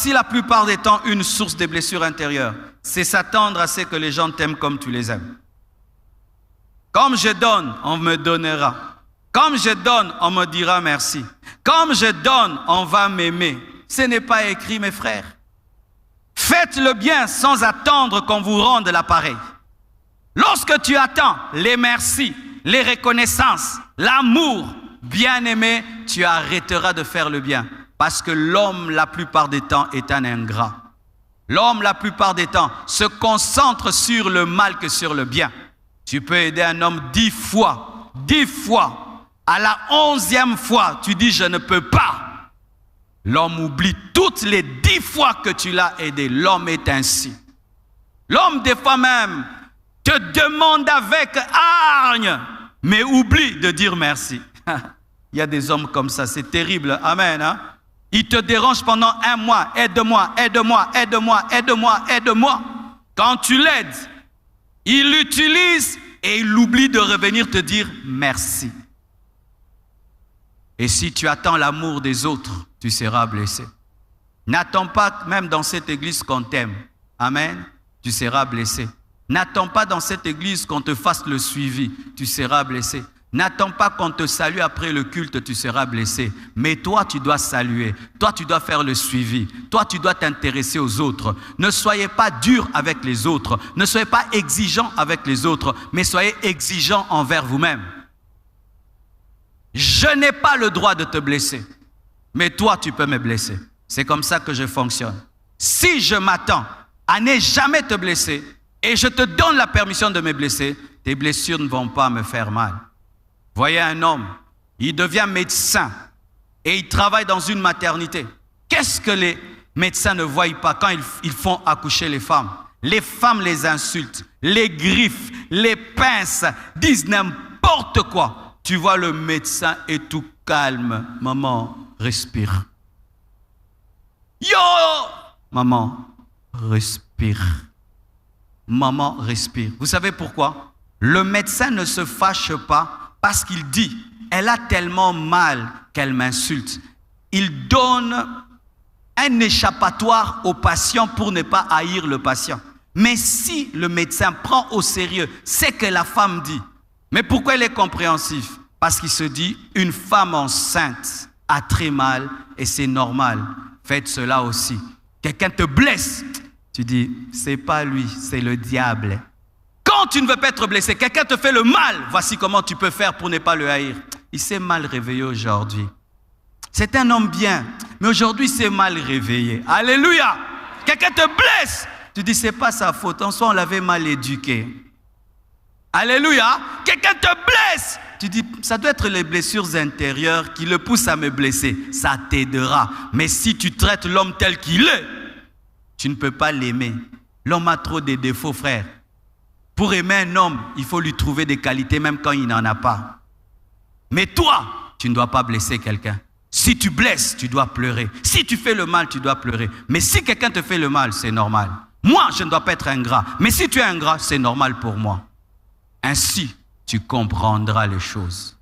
Voici la plupart des temps une source de blessures intérieures. C'est s'attendre à ce que les gens t'aiment comme tu les aimes. Comme je donne, on me donnera. Comme je donne, on me dira merci. Comme je donne, on va m'aimer. Ce n'est pas écrit, mes frères. Faites le bien sans attendre qu'on vous rende l'appareil. Lorsque tu attends les merci, les reconnaissances, l'amour, bien-aimé, tu arrêteras de faire le bien. Parce que l'homme, la plupart des temps, est un ingrat. L'homme, la plupart des temps, se concentre sur le mal que sur le bien. Tu peux aider un homme 10 fois. À la 11e fois, tu dis « je ne peux pas ». L'homme oublie toutes les 10 fois que tu l'as aidé. L'homme est ainsi. L'homme, des fois même, te demande avec hargne, mais oublie de dire merci. Il y a des hommes comme ça, c'est terrible. Amen. Hein? Il te dérange pendant 1 mois. Aide-moi, aide-moi, aide-moi, aide-moi, aide-moi. Quand tu l'aides, il l'utilise et il oublie de revenir te dire merci. Et si tu attends l'amour des autres, tu seras blessé. N'attends pas même dans cette église qu'on t'aime. Amen. Tu seras blessé. N'attends pas dans cette église qu'on te fasse le suivi. Tu seras blessé. N'attends pas qu'on te salue après le culte, tu seras blessé. Mais toi, tu dois saluer. Toi, tu dois faire le suivi. Toi, tu dois t'intéresser aux autres. Ne soyez pas dur avec les autres. Ne soyez pas exigeant avec les autres, mais soyez exigeant envers vous-même. Je n'ai pas le droit de te blesser, mais toi, tu peux me blesser. C'est comme ça que je fonctionne. Si je m'attends à ne jamais te blesser et je te donne la permission de me blesser, tes blessures ne vont pas me faire mal. Voyez un homme, il devient médecin et il travaille dans une maternité. Qu'est-ce que les médecins ne voient pas quand ils font accoucher les femmes? Les femmes les insultent, les griffent, les pincent, disent n'importe quoi. Tu vois, le médecin est tout calme. Maman, respire. Yo! Maman, respire. Maman, respire. Vous savez pourquoi? Le médecin ne se fâche pas parce qu'il dit, elle a tellement mal qu'elle m'insulte. Il donne un échappatoire au patient pour ne pas haïr le patient. Mais si le médecin prend au sérieux ce que la femme dit, mais pourquoi il est compréhensif? Parce qu'il se dit, une femme enceinte a très mal et c'est normal. Faites cela aussi. Quelqu'un te blesse, tu dis, c'est pas lui, c'est le diable. Quand tu ne veux pas être blessé, quelqu'un te fait le mal, voici comment tu peux faire pour ne pas le haïr. Il s'est mal réveillé aujourd'hui. C'est un homme bien, mais aujourd'hui il s'est mal réveillé. Alléluia! Quelqu'un te blesse, tu dis, c'est pas sa faute, en soi on l'avait mal éduqué. Alléluia! Quelqu'un te blesse, tu dis, ça doit être les blessures intérieures qui le poussent à me blesser. Ça t'aidera. Mais si tu traites l'homme tel qu'il est, tu ne peux pas l'aimer. L'homme a trop de défauts, frère. Pour aimer un homme, il faut lui trouver des qualités même quand il n'en a pas. Mais toi, tu ne dois pas blesser quelqu'un. Si tu blesses, tu dois pleurer. Si tu fais le mal, tu dois pleurer. Mais si quelqu'un te fait le mal, c'est normal. Moi, je ne dois pas être ingrat. Mais si tu es ingrat, c'est normal pour moi. Ainsi, tu comprendras les choses.